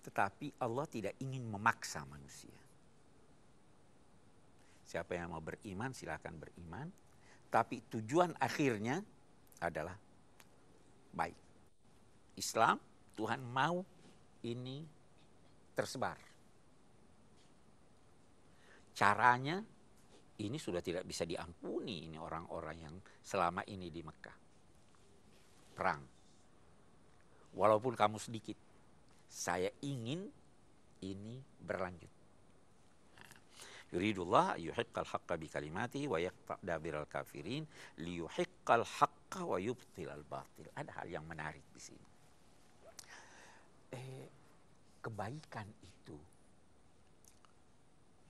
Tetapi Allah tidak ingin memaksa manusia. Siapa yang mau beriman silakan beriman, tapi tujuan akhirnya adalah baik. Islam, Tuhan mau ini tersebar. Caranya ini sudah tidak bisa diampuni, ini orang-orang yang selama ini di Mekah. Perang. Walaupun kamu sedikit, saya ingin ini berlanjut. Yuridullah yuhiqqal haqqa bi kalimatihi wa yaqta' dabiral kafirin liyuhiqqal haqqa wa yubtilal batil. Ada hal yang menarik di sini. Kebaikan itu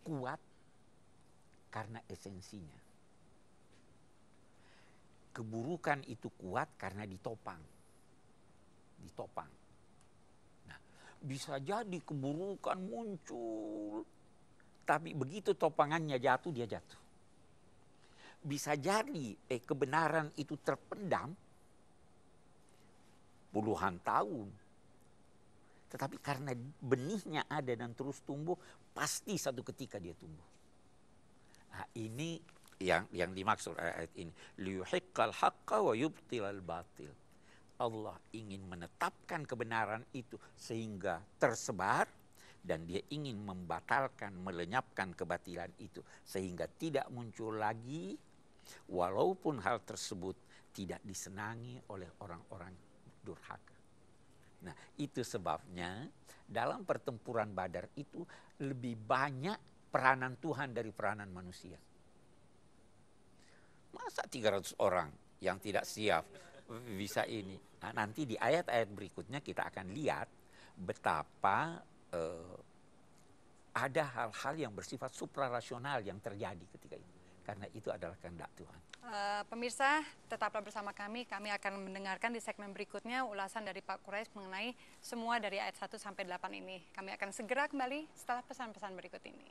kuat karena esensinya. Keburukan itu kuat karena ditopang. Nah, bisa jadi keburukan muncul, tapi begitu topangannya jatuh, dia jatuh. Bisa jadi kebenaran itu terpendam puluhan tahun, tetapi karena benihnya ada dan terus tumbuh, pasti satu ketika dia tumbuh. Nah, ini yang dimaksud ayat ini. Liyuhiqqal haqqa wa yubtilal batil. Allah ingin menetapkan kebenaran itu sehingga tersebar, dan dia ingin membatalkan, melenyapkan kebatilan itu sehingga tidak muncul lagi, walaupun hal tersebut tidak disenangi oleh orang-orang durhaka. Nah, itu sebabnya dalam pertempuran Badar itu lebih banyak peranan Tuhan dari peranan manusia. Masa 300 orang yang tidak siap bisa ini? Nah, nanti di ayat-ayat berikutnya kita akan lihat betapa ada hal-hal yang bersifat suprarasional yang terjadi ketika itu. Karena itu adalah kehendak Tuhan. Pemirsa, tetaplah bersama kami. Kami akan mendengarkan di segmen berikutnya ulasan dari Pak Quraisy mengenai semua dari ayat 1 sampai 8 ini. Kami akan segera kembali setelah pesan-pesan berikut ini.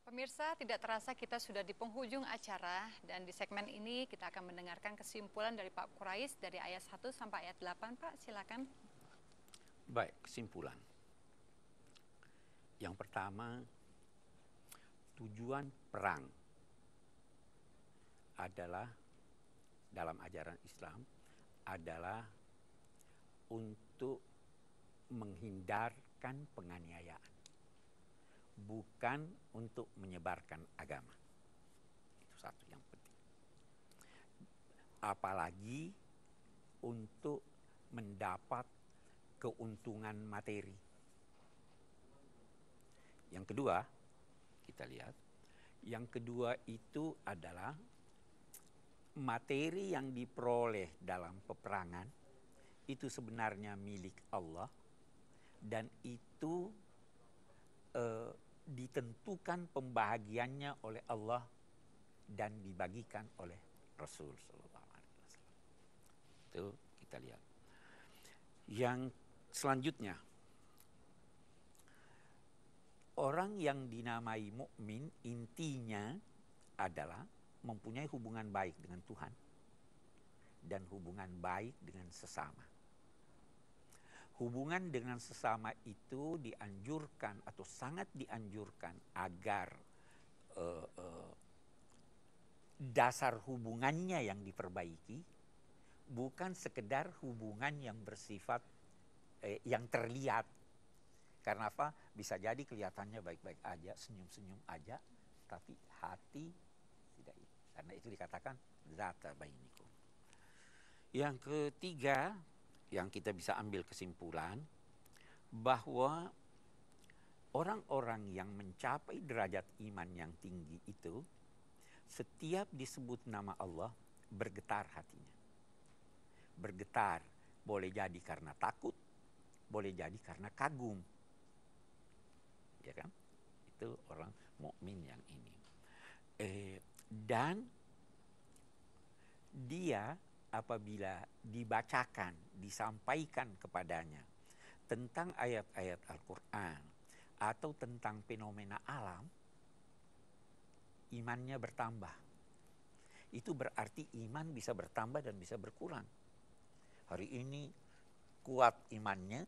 Pemirsa, tidak terasa kita sudah di penghujung acara, dan di segmen ini kita akan mendengarkan kesimpulan dari Pak Quraisy dari ayat 1 sampai ayat 8. Pak, silakan. Baik, kesimpulan. Yang pertama, tujuan perang adalah dalam ajaran Islam adalah untuk menghindarkan penganiayaan, bukan untuk menyebarkan agama. Itu satu yang penting. Apalagi untuk mendapat keuntungan materi. Yang kedua, kita lihat, yang kedua itu adalah materi yang diperoleh dalam peperangan itu sebenarnya milik Allah, dan itu ditentukan pembahagiannya oleh Allah dan dibagikan oleh Rasul Sallallahu Alaihi Wasallam. Itu kita lihat. Yang selanjutnya, orang yang dinamai mukmin intinya adalah mempunyai hubungan baik dengan Tuhan dan hubungan baik dengan sesama. Hubungan dengan sesama itu dianjurkan atau sangat dianjurkan agar dasar hubungannya yang diperbaiki, bukan sekedar hubungan yang bersifat yang terlihat. Karena apa? Bisa jadi kelihatannya baik-baik aja, senyum-senyum aja, tapi hati tidak. Karena itu dikatakan zata bainikum. Yang ketiga, yang kita bisa ambil kesimpulan, bahwa orang-orang yang mencapai derajat iman yang tinggi itu, setiap disebut nama Allah, bergetar hatinya. Bergetar, boleh jadi karena takut, boleh jadi karena kagum. Ya kan? Itu orang mukmin yang ini. Dan dia apabila dibacakan, disampaikan kepadanya tentang ayat-ayat Al-Quran atau tentang fenomena alam, imannya bertambah. Itu berarti iman bisa bertambah dan bisa berkurang. Hari ini kuat imannya,